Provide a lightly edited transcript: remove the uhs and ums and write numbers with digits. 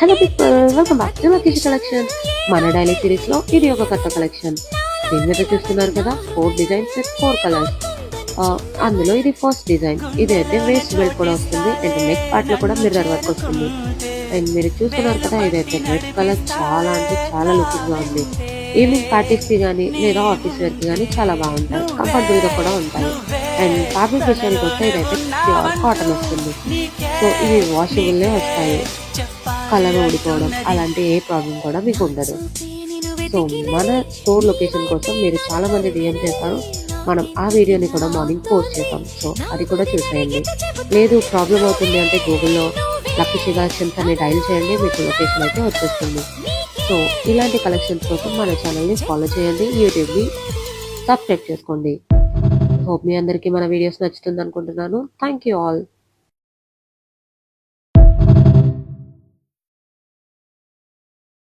Hello people, welcome back to lucky collection. మన daily series లో ఇది ఒక కొత్త కలెక్షన్. దీని మీద చూస్తున్నారు కదా, 4 డిజైన్స్ విత్ 4 కలర్స్. అందులో ఇది ఫస్ట్ డిజైన్. ఇది అయితే వేస్ట్ బెల్ట్ కూడా వస్తుంది అండ్ నెక్ పార్ట్ లో కూడా మిర్రర్ వర్క్ వస్తుంది. అండ్ మీరు చూస్తున్నారు కదా, ఇదైతే రెడ్ కలర్ చాలా అంటే చాలా లుకింగ్ గా ఉంది. ఈవినింగ్ పార్టీస్ కి కానీ లేదా ఆఫీస్ వేర్ కి కానీ చాలా బాగుంటాయి, కంఫర్టబుల్ గా కూడా ఉంటాయి. అండ్ ఫ్యాబ్రిక్ విషయానికి వస్తే ఇదైతే ప్యూర్ కాటన్ వస్తుంది. సో ఇవి వాషబుల్లే వస్తాయి, కలర్ ఊడిపోవడం అలాంటి ఏ ప్రాబ్లం కూడా మీకు ఉండదు. సో మన స్టోర్ లొకేషన్ కోసం మీరు చాలా మంది డిఎం చేశారు, మనం ఆ వీడియోని కూడా మార్నింగ్ పోస్ట్ చేసాం. సో అది కూడా చూసేయండి. లేదు ప్రాబ్లం అవుతుంది అంటే గూగుల్లో లక్కీ కలెక్షన్స్ అని డైల్ చేయండి, మీకు లొకేషన్ అయితే వచ్చేస్తుంది. సో ఇలాంటి కలెక్షన్స్ కోసం మన ఛానల్ని ఫాలో చేయండి, యూట్యూబ్ని సబ్స్క్రైబ్ చేసుకోండి. హోప్ మీ అందరికీ మన వీడియోస్ నచ్చుతుంది అనుకుంటున్నాను. Thank you all.